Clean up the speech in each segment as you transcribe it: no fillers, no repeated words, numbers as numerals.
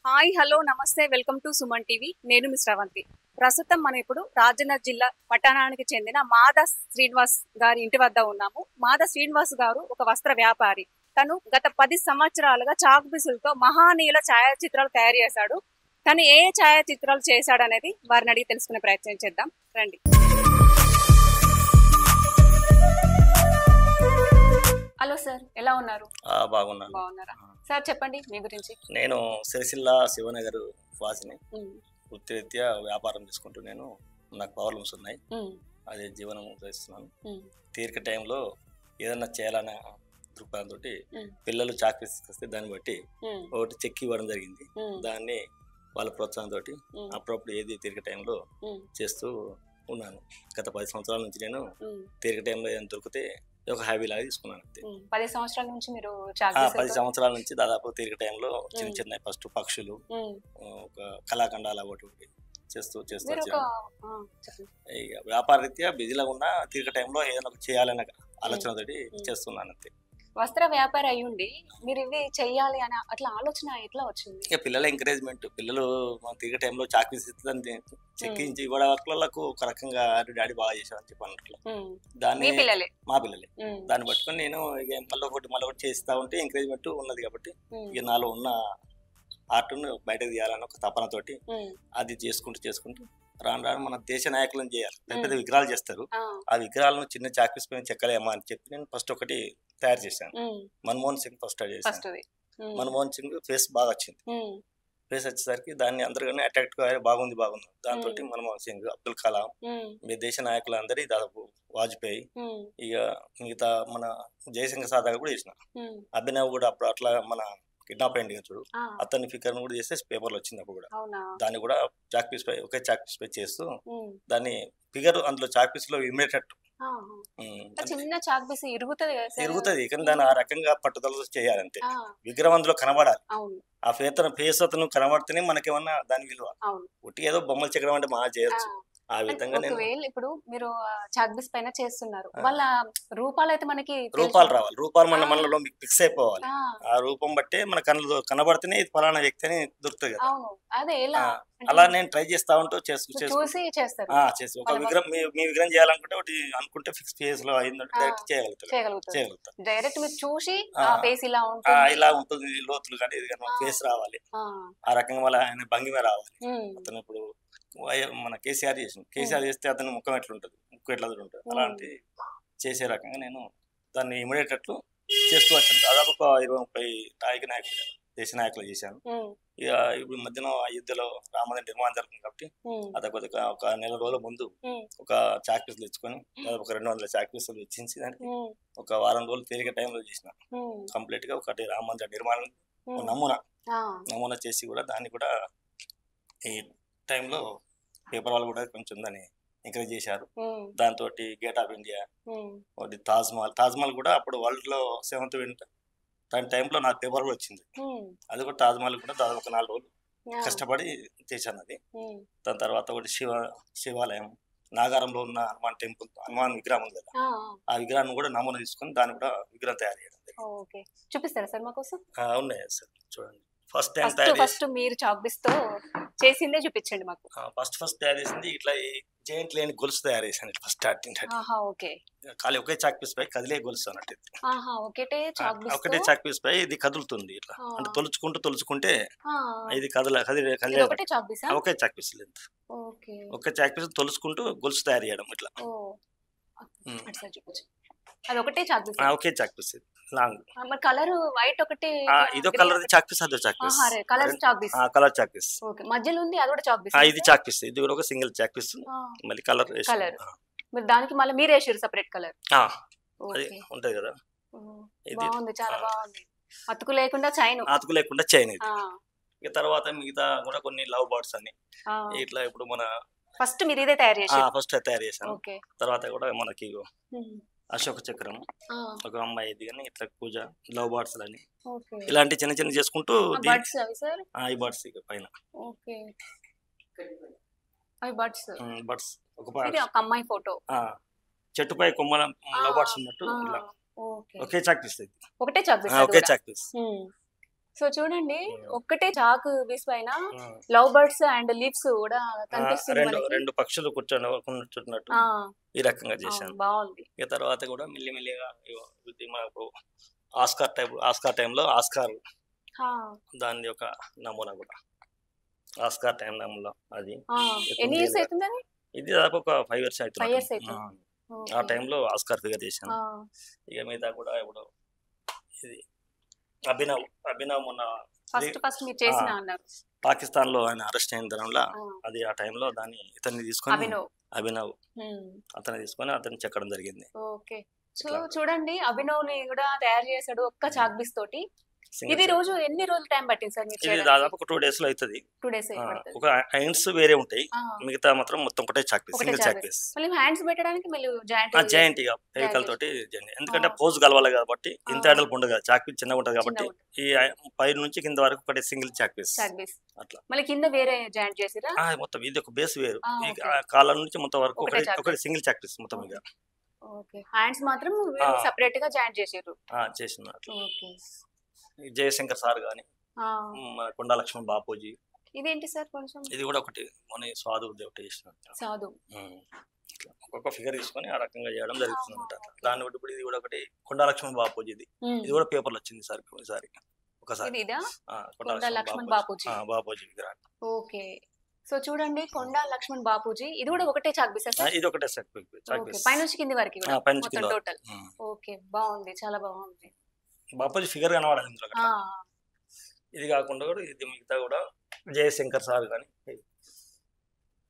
Hi hello నమస్తే welcome to Suman TV. నేను miss Ravanthi. ప్రస్తుతం మనం ఇప్పుడు రాజన్న జిల్లా పట్టణానికి చెందిన మాదా శ్రీనివాస్ గారి ఇంటి వద్ద ఉన్నాము. మాదా శ్రీనివాస్ గారు ఒక వస్త్ర వ్యాపారి. తను గత 10 సంవత్సరాలుగా చాక్ పీసులతో మహానీయుల ఛాయాచిత్రాలు తయారు చేశాడు. తను ఏ ఛాయాచిత్రాలు చేశాడు అనేది వారిని అడిగి తెలుసుకునే ప్రయత్నం చేద్దాం రండి. హలో సార్, ఎలా ఉన్నారు? బాగున్నాను. బాగున్నారా సార్? చెప్పండి మీ గురించి. నేను సిరిసిల్ల శివనగర్ వాసిని. వృత్తిరీత్యా వ్యాపారం చేసుకుంటూ నాకు ప్రాబ్లమ్స్ ఉన్నాయి. అదే జీవనం చేస్తున్నాను. తీరిక టైంలో ఏదన్నా చేయాలనే దృక్పథంతో పిల్లలు చాక్రీస్ వస్తే దాన్ని బట్టి ఒకటి చెక్ ఇవ్వడం జరిగింది. దాన్ని వాళ్ళ ప్రోత్సాహంతో అప్పుడప్పుడు ఏది తీరిక టైంలో చేస్తూ ఉన్నాను. గత 10 సంవత్సరాల నుంచి నేను తీరిక టైంలో ఏదైనా దొరికితే ఒక హాబీ లాగా తీసుకున్నాను. 10 సంవత్సరాల నుంచి మీరు 10 సంవత్సరాల నుంచి దాదాపు తీరిక టైంలో చిన్న చిన్న ఫస్ట్ పక్షులు, ఒక కళాఖండాలు ఒకటి చేస్తూ వ్యాపార రీత్యా బిజీలో ఉన్న తీరిక టైంలో ఏదైనా చేయాలనే ఆలోచనతోటి చేస్తున్నాను అంతే. వస్త్ర వ్యాపారి అయ్యుండి మీరు ఇవి చెయ్యాలి అని అట్లా ఆలోచన ఎట్లా వచ్చింది? ఇక పిల్లల ఎంకరేజ్మెంట్, పిల్లలు తిరిగే టైంలో చాక్రీస్ ఇస్తుందని చెక్కించి ఇవ్వడం వాళ్ళకు ఒక రకంగా డాడీ బాగా చేశారని చెప్పి అన్నట్లు దాన్ని మా పిల్లలే దాన్ని పట్టుకొని నేను ఇక మళ్ళీ ఒకటి చేస్తా ఉంటే ఎంకరేజ్మెంట్ ఉన్నది కాబట్టి ఇక నాలో ఉన్న ఆర్ట్ను బయటకు తీయాలని ఒక తపనతోటి అది చేసుకుంటూ రాను రాను మన దేశ నాయకులను చేయాలి. పెద్ద పెద్ద విగ్రహాలు చేస్తారు. ఆ విగ్రహాలను చిన్న చాక్రీస్ పైన చెక్కలేమా అని చెప్పి నేను ఫస్ట్ ఒకటి తయారు చేశాను. మన్మోహన్ సింగ్ ఫస్ట్ స్టార్ట్ చేశాను. మన్మోహన్ సింగ్ ఫేస్ బాగా వచ్చింది. ఫేస్ వచ్చేసరికి దాన్ని అందరూ అట్రాక్ట్ గా బాగుంది. దాంతో మన్మోహన్ సింగ్, అబ్దుల్ కలాం, మీ దేశ నాయకులు అందరి దాదాపు వాజ్పేయి, ఇక మిగతా మన జయశంకర్ సాదా కూడా చేసిన. అభినవ్ కూడా అప్పుడు అట్లా మన కిడ్నాప్ అయింది చూడు, అతని ఫిగర్ కూడా చేస్తే పేపర్లు వచ్చింది అప్పుడు కూడా. దాన్ని కూడా చాక్ పీస్ పై ఒకే చాక్ పీస్ పై చేస్తూ దాన్ని ఫిగర్ అందులో చాక్ పీస్ లో ఇమిడేటట్టు చిన్న చాక్ పీస్ ఇరుగుతుంది కానీ దాన్ని ఆ రకంగా పట్టుదల చేయాలంటే విగ్రహం అందులో కనబడాలి. ఆ ఫేస్ అతను కనబడితేనే మనకేమన్నా దాని విలువ. ఒకటి ఏదో బొమ్మలు చెక్కడం అంటే మహా చేయొచ్చు. ఆ విధంగా ఇప్పుడు మీరు చాక్ పీస్ పైన చేస్తున్నారు, వాళ్ళ రూపాలు అయితే మనకి రూపాలు రావాలి. రూపాలు మనలో ఫిక్స్ అయిపోవాలి. ఆ రూపం బట్టే మన కళ్ళు కనబడితేనే ఇది ఫలానా వ్యక్తి అని దొరుకుతుంది కదా. అలా నేను ట్రై చేస్తా ఉంటూ చేసి ఒక విగ్రహం మీ విగ్రహం చేయాలనుకుంటే ఒకటి అనుకుంటే ఫిక్స్ ఫేస్ లో అయిందంటే డైరెక్ట్ చేయగలుగుతా. డైరెక్ట్ మీరు చూసి ఇలా ఉంటుంది లోతులు కానీ ఇది కానీ ఫేస్ రావాలి. ఆ రకంగా మళ్ళీ ఆయన భంగిమ రావాలి. అతను ఇప్పుడు మన కేసీఆర్ చేస్తే అతని ముఖం ఎట్లుంటది, ముక్కు ఎట్లా ఉంటుంది, అలాంటి చేసే రకంగా నేను దాన్ని ఇమిడేటట్లు చేస్తూ వచ్చాను. దాదాపు ఒక 20-30 నాయకులు, దేశ నాయకులు చేశాను. ఇక ఇప్పుడు మధ్యన అయోధ్యలో రామమందిర నిర్మాణం జరుగుతుంది కాబట్టి అదొక ఒక నెల రోజుల ముందు ఒక చాక్ పీసులు తెచ్చుకొని దాదాపు ఒక 200 చాక్ పీసులు వెచ్చించి దానికి ఒక వారం రోజులు తేలిక టైంలో చేసిన. కంప్లీట్ గా ఒకటి రామమందిర నిర్మాణం నమూనా చేసి కూడా దాన్ని కూడా ఈ టైంలో పేపర్ వాళ్ళు కూడా కొంచెం దాన్ని ఎంకరేజ్ చేశారు. దాంతో గేట్ ఆఫ్ ఇండియా, ఒకటి తాజ్మహల్ కూడా అప్పుడు వరల్డ్ లో 7th దాని టైంలో నాకు పేపర్ కూడా వచ్చింది. అది కూడా తాజ్మహల్ కూడా దాదాపు ఒక 4 రోజులు కష్టపడి చేశాను అది. దాని తర్వాత ఒకటి శివాలయం, నాగారంలో ఉన్న హనుమాన్ టెంపుల్, హనుమాన్ విగ్రహం ఉంది కదా, ఆ విగ్రహాన్ని కూడా నమూనా తీసుకొని దాన్ని కూడా విగ్రహం తయారు చేయడం. చూపిస్తారా సార్ మాకోసం? ఉన్నాయి సార్, చూడండి. ఫస్ట్ మీరు చాక్ పీస్ తో చేసిందే చూపించండి మాకు. ఫస్ట్ తయారు చేసింది ఇట్లా జెయింట్ లేని గొలుసు తయారు చేశాను. ఫస్ట్ స్టార్టింగ్ ఖాళీ ఒకే చాక్ పీస్ పై కదిలే గొలుసు అన్నట్టు. ఒకటే చాక్ పీస్ పై ఇది కదులుతుంది ఇట్లా, అంటే తొలుచుకుంటే ఇది కదిలే ఒకే చాక్ పీస్ లెంత్, ఒకే చాక్ పీస్ తొలుచుకుంటూ గొలుసు తయారు చేయడం ఇట్లా. ఒకే chalk piece long colour white ఒకటి, ఇదో కలర్ చాక్ పీస్, అదో chalk piece, colour chalk piece మధ్యలో ఉంది, అది కూడా చాక్ పీస్. ఇది చాక్ పీస్, ఇది కూడా ఒక సింగిల్ చాక్ పీస్. మళ్ళీ కలర్ మీరు దానికి మళ్ళీ మీరే వేసారు సెపరేట్ కలర్. అది ఉంటది కదా. బాగుంది, చాలా బాగుంది. అతుకు లేకుండా చైన్ ఇది. ఇక తర్వాత మిగతా కూడా కొన్ని లవ్ బర్డ్స్ అని ఇట్లా ఇప్పుడు మన ఫస్ట్ మీరు ఇదే తయారు చేశాను. తర్వాత కూడా మనకి అశోక చక్రం, ఒక అమ్మాయి ఇది కానీ ఇట్లా పూజ, లవ్ బర్డ్స్ అని ఇలాంటి చిన్న చేసుకుంటూ ఈ బర్డ్స్ పైన బర్డ్స్ ఒక అమ్మాయి ఫోటో, చెట్టుపై కొమ్మల లవ్ బర్డ్స్ ఉన్నట్టు ఒకే చాక్ పీస్, ఒకటే చాక్ పీస్. సో చూడండి, ఒక్కటే చాకు పీస్ పైన లవ్ బర్డ్స్ అండ్ లీవ్స్ కూడా కనిపిస్తుంది రెండు మనకి. రెండు పక్షులు కూర్చున్నట్టు ఆ, ఈ రకంగా చేశాను. బాగుంది. ఇక తర్వాత కూడా మెల్లిమెల్లిగా ఇది మనకు ఆస్కార్ టైంలో ఆస్కార్ ఆ, దాని యొక్క నమూనా కూడా ఆస్కార్ టైం నమూనా అది ఎన్ని ఇయర్స్ అవుతుంది అది? ఇది దాదాపు ఒక 5 years 5 years అవుతుంది. అవుతుంది. ఆ టైంలో ఆస్కార్ ఫిగర్ చేశాను. ఇక మిగతా కూడా ఇప్పుడు ఇది అభినవ్ మొన్న ఫస్ట్ మీరు చేసిన అన్నారు. పాకిస్తాన్ లో ఆయన అరెస్ట్ అయిన తరంలో అది ఆ టైంలో ఇతన్ని తీసుకొని అభినవ్ అతన్ని తీసుకొని అతన్ని చెక్కడం జరిగింది. ఓకే. సో చూడండి, అభినవ్ ని కూడా తయారు చేశాడు ఒక్క చాక్ పీస్ తోటి. ఇది రోజు ఎన్ని రోజులు టైం పట్టింది సార్? ఇది దాదాపు ఒక 2 days లో అవుతుంది. 2 days. ఒక హ్యాండ్స్ వేరే ఉంటాయి, మిగతా మాత్రం మొత్తం ఒకటే chalk piece, single chalk piece. మళ్ళీ హ్యాండ్స్ పెట్టడానికి మళ్ళీ జాయింట్ ఇక ఫెవికల్ తోటి ఎందుకంటే పోజ్ కలవాలి కాబట్టి ఇంత హ్యాండిల్ ఉండదు కదా, చాక్ పీస్ చిన్నగా ఉంటది కాబట్టి ఈ పై నుంచి కింద వరకు ఒకటే సింగిల్ చాక్ పీస్ అట్లా. మళ్ళీ కింద వేరే జాయింట్ చేసిరా? మొత్తం ఇది ఒక బేస్ వేరు, ఈ కాలం నుంచి మొత్తం వరకు ఒకటి సింగిల్ చాక్ పీస్ మొత్తం. ఇక ఓకే, హ్యాండ్స్ మాత్రం సెపరేట్ గా జాయింట్ చేసారు. చేసిన అట్లా. ఓకే. జయశంకర్ సార్ గాని, మన కొండా లక్ష్మణ్ బాపూజీ. ఇదేంటి సార్ కొంచెం? ఇది కూడా ఒకటి మన సాధు ఒకటి చేసిన సాధు. ఒక్కొక్క ఫిగర్ తీసుకొని ఆ రకంగా చేయడం జరుగుతుంది అనమాట. దాన్ని బట్టి ఇప్పుడు ఇది కూడా ఒకటి కొండా లక్ష్మణ్ బాపూజీది, ఇది కూడా పేపర్లు వచ్చింది సార్ ఒకసారి. కొండా లక్ష్మణ్ బాపూజీ విగ్రహం. ఓకే. సో చూడండి, కొండా లక్ష్మణ్ బాపూజీ, ఇది కూడా ఒకటే చాక్ పీస్. ఇది ఒకటే చాక్ పీస్ పై నుంచి కింది వరకు టోటల్. ఓకే, బాగుంది, చాలా బాగుంది. బాపూజీ ఫిగర్ కనబడాలి ఇందులో. ఇది కాకుండా కూడా ఇది మిగతా కూడా జయశంకర్ సార్ కానీ,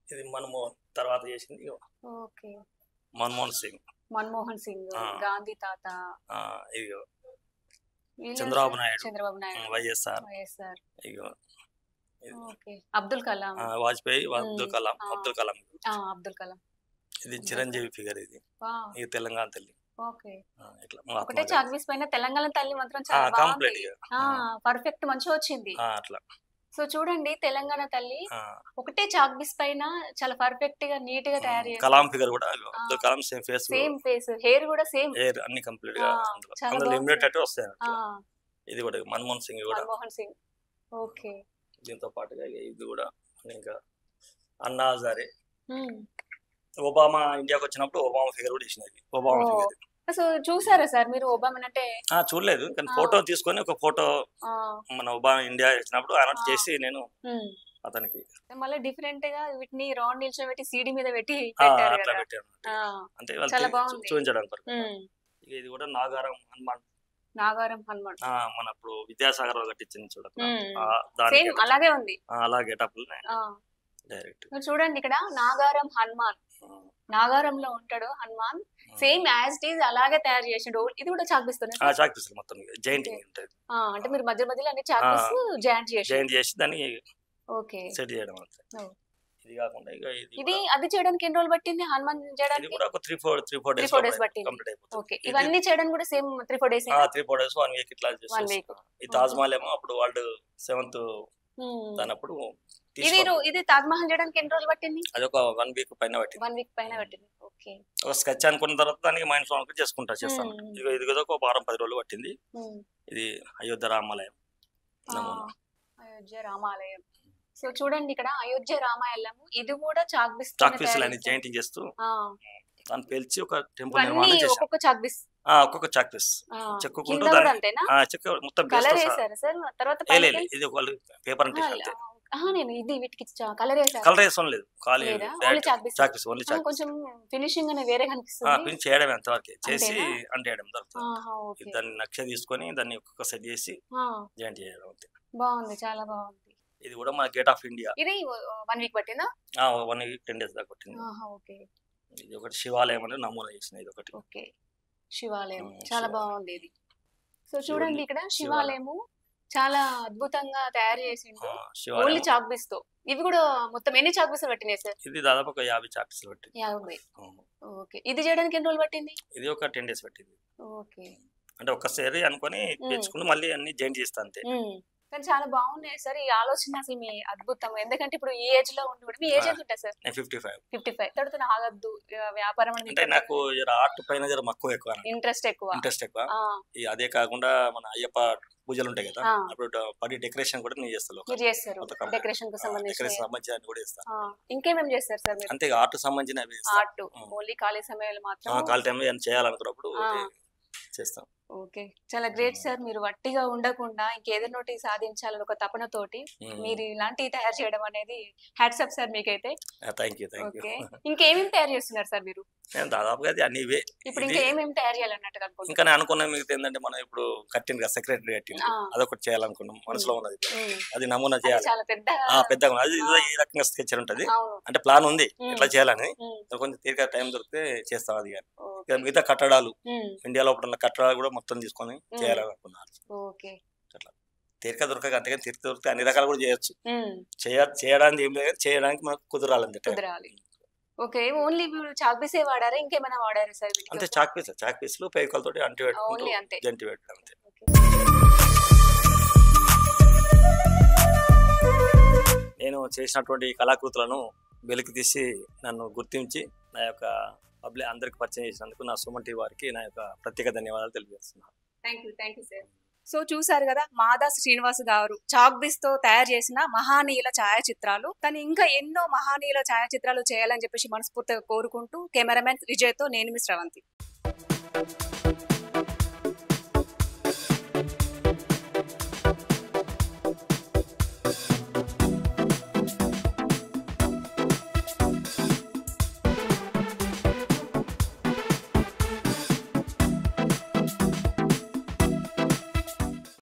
ఇది మన్మోహన్ తర్వాత చేసింది మన్మోహన్ సింగ్, గాంధీ తాత, ఇది చంద్రబాబు నాయుడు, వైఎస్ఆర్, అబ్దుల్ కలాం, వాజ్పేయి, అబ్దుల్ కలాం. ఇది చిరంజీవి ఫిగర్, ఇది తెలంగాణ తల్లి. ఒకటే చాక్ పీస్ పైన తెలంగాణ తల్లి మాత్రం చాలా బాగుంది, పర్ఫెక్ట్, మంచిగా వచ్చింది అట్లా. సో చూడండి, తెలంగాణ తల్లి ఒకటే చాక్ పీస్ పైన చాలా పర్ఫెక్ట్ గా నీట్ గా తయారు చేశారు. కలాం ఫిగర్ కూడా Abdul Kalam same face, hair కూడా సేమ్, హెయిర్ అన్ని కంప్లీట్ గా అందులో ఇమిడియట్ వస్తాయి. ఇది కూడా మన్మోహన్ సింగ్. ఓకే. దీంతో పాటుగా ఇది కూడా ఇంకా అన్నా హజారే, ఒబామా ఇండియాకి వచ్చినప్పుడు ఒబామా ఫిగర్ కూడా ఇచ్చినది. ఒబామా ఫిగర్ సో చూసారా సార్ మీరు? ఒబామా అంటే చూడలేదు, కానీ ఫోటో తీసుకొని ఒక ఫోటో మన ఒబామా ఇండియా వచ్చినప్పుడు అనౌన్స్ చేసి నేను అతనికి మళ్ళీ డిఫరెంట్ గా వీటిని రౌండ్ నిల్చోబెట్టి సీడీ మీద పెట్టి అట్లా పెట్టాను, అంటే చూపించడానికి. ఇది కూడా నాగారం హనుమాన్ మన ఇప్పుడు విద్యాసాగర్ కట్టించింది చూడండి, అలాగే ఉంది, అలాగే డైరెక్ట్. చూడండి ఇక్కడ నాగారం హనుమాన్, నాగారంలో ఉంటాడు Hanuman, same as it is అలాగే తయారు చేసిండు. ఇది కూడా చాక్ పీస్ మొత్తం జాయింటింగ్ ఉంటది, అంటే మీరు మధ్య మధ్యలో అన్ని చాక్ పీస్ జాయింట్ చేసి దాన్ని ఓకే సెట్ చేయడం. ఇది కాకుండా ఇది అది చేయడానికి ఎన్ని రోజులు పట్టింది? హనుమాన్ చేయడానికి కూడా ఒక 3-4 days పట్టింది. ఓకే, ఇవన్నీ చేయడానికి కూడా సేమ్ 3-4 days, 3-4 days, 1 week ఇట్లా చేసి. ఈ తాజ్ మహల్ ఏమో అప్పుడు వరల్డ్ 7th దానప్పుడు. ఇది తాజ్ మహల్ చేయడానికి ఎన్ని రోజులు పట్టింది? అది ఒక 1 week పైన పట్టింది. 1 week పైన పట్టింది. ఓకే. ఒక స్కెచ్ అనుకున్న తర్వాత దానికి మైండ్ ఫామ్ చేస్తాను. ఇది ఒక 10 రోజులు పట్టింది. ఇది అయోధ్య రామాలయం. సో చూడండి, ఇక్కడ అయోధ్య రామాలయం, ఇది కూడా చాక్ పీస్ జాయింటింగ్ చేస్తూ దాన్ని పేల్చి ఒక టెంపుల్ నిర్మాణం చేశారు. ఒక్కొక్క చాక్ పీస్ చెక్కుకుంటూ మొత్తం ఇది పేపర్ అంటే కలర్ వేసాం లేదు, కొంచెం ఫినిషింగ్ అనేది వేరే కనిపిస్తుంది. చేయడం ఎంతవరకు చేసి అంటేయడం జరుగుతుంది. దాన్ని నక్ష తీసుకొని దాన్ని ఒక్కొక్క సెట్ చేసి జాయింట్ చేయడం. బాగుంది, చాలా బాగుంది. ఇది కూడా మన గేట్ ఆఫ్ ఇండియా. ఇది 1 week పట్టిందా? 1 week 10 days దాకా పట్టింది. ఓకే. ఇది ఒకటి శివాలయం అంటే నమూనా చేసిన, ఇది ఒకటి. ఓకే, శివాలయం చాలా బాగుంది ఇది. సో చూడండి, ఇక్కడ శివాలయము చాలా అద్భుతంగా తయారు చేసిండు, ఓన్లీ చాక్ పీస్ తో. ఇవి కూడా మొత్తం ఎన్ని చాక్ పీస్ పట్టినాయి సార్? ఇది దాదాపు ఒక 50 చాక్ పీస్ పట్టింది. 50. ఓకే. ఇది చేయడానికి ఎన్ని రోజులు పట్టింది? ఇది ఒక 10 days పట్టింది. ఓకే. అంటే ఒక్కసారి అనుకొని తెచ్చుకుని మళ్ళీ అన్ని జాయింట్ చేస్తా అంతే. కానీ చాలా బాగున్నాయి సార్ ఈ ఆలోచన, అసలు మీ అద్భుతం. ఎందుకంటే ఇప్పుడు ఈ ఏజ్ లో ఉండి కూడా, మీ ఏజ్ ఎంత ఉంటుంది సార్? 55 తోటి ఆగద్దు వ్యాపారం అంటే నాకు ఆర్ట్ పైన జర మక్కువ ఎక్కువ, ఇంట్రెస్ట్ ఎక్కువ. అదే కాకుండా మన అయ్యప్ప పూజలు ఉంటాయి కదా, అప్పుడు పడి డెకరేషన్ కూడా నేను చేస్తాను. డెకరేషన్ కు సంబంధించిన కూడా చేస్తాను. ఇంకేమేమి చేస్తారు సార్? అంతే ఆర్ట్ సంబంధించిన ఆర్ట్ ఓన్లీ ఖాళీ సమయాలు మాత్రం, ఖాళీ టైంలో ఏమైనా చేయాలనుకున్నప్పుడు చేస్తాం. ఓకే, చాలా గ్రేట్ సార్. మీరు వట్టిగా ఉండకుండా ఇంకేదైనా ఒకటి సాధించాలని ఒక తపనతోటి మీరు ఇలాంటివి తయారు చేయడం అనేది హ్యాట్స్ ఆఫ్ సార్ మీకైతే. ఓకే, ఇంకేమేమి తయారు చేస్తున్నారు సార్ మీరు? దాదాపుగా అన్ని ఇవే. ఇప్పుడు ఇంకా ఏమేమి తయారు చేయాలన్నట్టుగా ఇంకా నేను అనుకున్నా మీకు ఏంటంటే, మనం ఇప్పుడు కట్టింది కదా సెక్రటరీ కట్టింది, అదొకటి చేయాలనుకున్నాం మనసులో ఉన్నది. అది నమూనా చేయాలి, చాలా పెద్దగా అది ఈ రకంగా స్కెచ్ ఉంటది, అంటే ప్లాన్ ఉంది ఎట్లా చేయాలని. కొంచెం తీరిక టైం దొరికితే చేస్తాం. అది కానీ మిగతా కట్టడాలు, ఇండియాలో ఉన్న కట్టడాలు కూడా మొత్తం తీసుకొని చేయాలనుకున్నారు. అట్లా తీరిక దొరకక, అంతేగాని తీరిక దొరికితే అన్ని రకాలు కూడా చేయొచ్చు. చేయడానికి ఏం లేదు, చేయడానికి మనకు కుదరాలి. ఓకే, ఓన్లీ చాక్ పీసే వాడారా, ఇంకేమైనా వాడారా సార్? అంతే, చాక్ పీస్లు పేకలతో అంటి పెట్టుకుంటూ జంటి పెట్టారు అంతే. నేను చేసినటువంటి కళాకృతులను వెలికి తీసి నన్ను గుర్తించి నా యొక్క పబ్లిక్ అందరికి పరిచయం చేసినందుకు నా సుమన్ టీవీ వారికి నా యొక్క ప్రత్యేక ధన్యవాదాలు తెలియజేస్తున్నాను. Thank you sir. సో చూసారు కదా, మాదా శ్రీనివాస్ గారు చాక్ పీస్ తో తయారు చేసిన మహానీయుల ఛాయాచిత్రాలు. కానీ ఇంకా ఎన్నో మహానీయుల ఛాయాచిత్రాలు చేయాలని చెప్పేసి మనస్ఫూర్తిగా కోరుకుంటూ, కెమెరామెన్ విజయ్ తో నేను మీ శ్రవంతి.